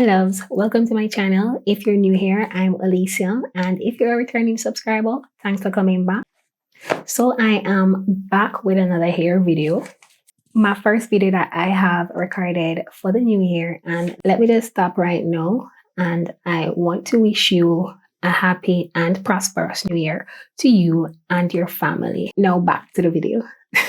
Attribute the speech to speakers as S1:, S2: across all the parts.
S1: Hi loves, welcome to my channel. If you're new here, I'm Alicia, and if you're a returning subscriber, thanks for coming back. So I am back with another hair video. My first video that I have recorded for the new year, and let me just stop right now, and I want to wish you a happy and prosperous new year to you and your family. Now back to the video.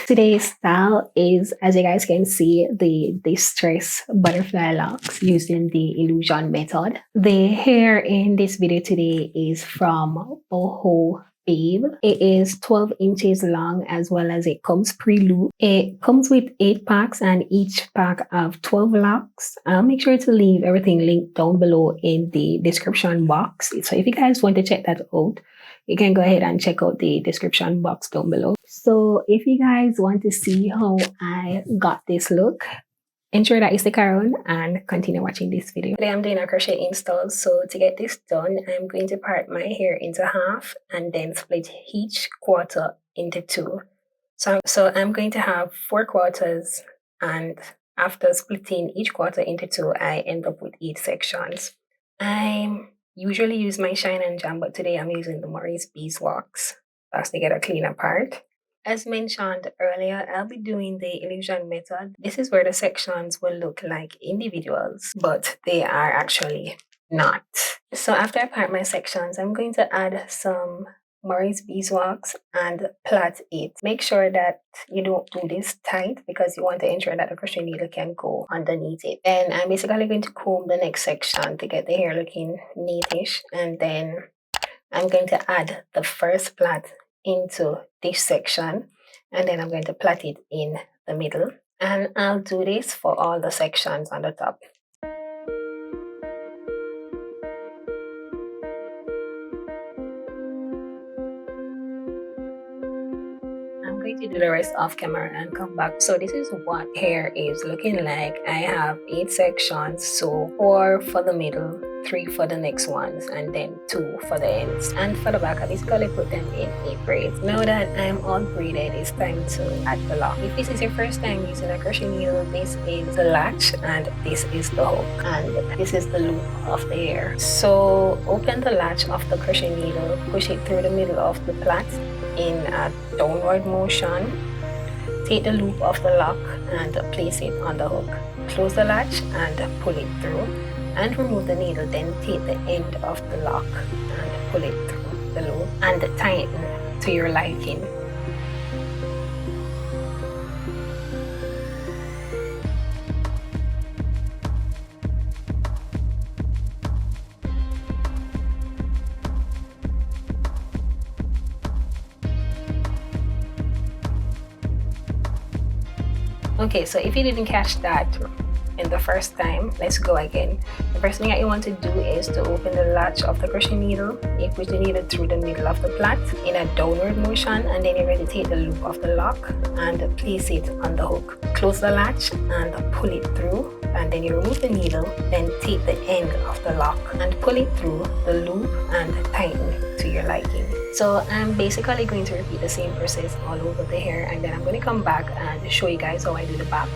S1: Today's style is, as you guys can see, the distress butterfly locks using the illusion method. The hair in this video today is from Bohobabe. It is 12 inches long, as well as it comes pre-looped. It comes with 8 packs, and each pack of 12 locks. I'll make sure to leave everything linked down below in the description box. So if you guys want to check that out, you can go ahead and check out the description box down below. So if you guys want to see how I got this look, ensure that you stick around and continue watching this video. Today I'm doing a crochet install. So to get this done, I'm going to part my hair into half and then split each quarter into 2. So I'm going to have 4 quarters, and after splitting each quarter into 2, I end up with 8 sections. I usually use my Shine and Jam, but today I'm using the Maurice beeswax to get a cleaner part. As mentioned earlier, I'll be doing the illusion method. This is where the sections will look like individuals, but they are actually not. So after I part my sections, I'm going to add some Maurice beeswax and plait it. Make sure that you don't do this tight because you want to ensure that the crochet needle can go underneath it. And I'm basically going to comb the next section to get the hair looking neatish, and then I'm going to add the first plait into this section, and then I'm going to plait it in the middle, and I'll do this for all the sections on the top. I'm going to do the rest off camera and come back. So this is what hair is looking like. I have 8 sections, so 4 for the middle, 3 for the next ones, and then 2 for the ends. And for the back, I basically put them in 8 braids. Now that I'm all braided, it's time to add the lock. If this is your first time using a crochet needle, this is the latch and this is the hook, and this is the loop of the hair. So open the latch of the crochet needle, push it through the middle of the plait in a downward motion. Take the loop of the lock and place it on the hook. Close the latch and pull it through, and remove the needle. Then take the end of the lock and pull it through the loop and tighten to your liking. Okay, so if you didn't catch that in the first time, let's go again. The first thing that you want to do is to open the latch of the crochet needle. You push the needle through the middle of the plait in a downward motion, and then you're going to take the loop of the lock and place it on the hook. Close the latch and pull it through, and then you remove the needle. Then take the end of the lock and pull it through the loop and tighten to your liking. So I'm basically going to repeat the same process all over the hair, and then I'm going to come back and show you guys how I do the back.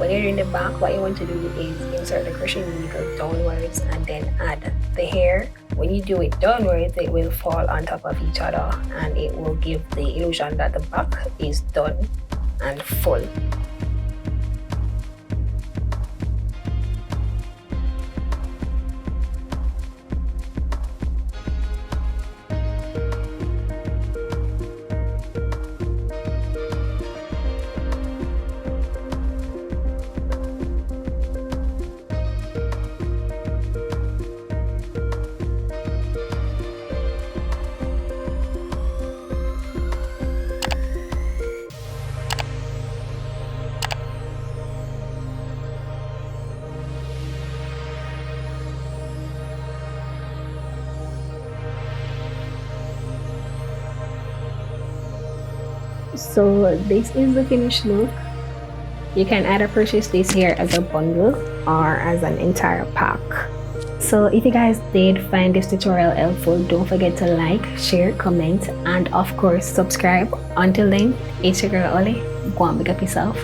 S1: when you're in the back, what you want to do is insert the crochet needle downwards and then add the hair. When you do it downwards, it will fall on top of each other and it will give the illusion that the back is done and full. So this is the finished look. You can either purchase this here as a bundle or as an entire pack. So if you guys did find this tutorial helpful, don't forget to like, share, comment, and of course subscribe. Until then, it's your girl Oli. Go and pick up yourself.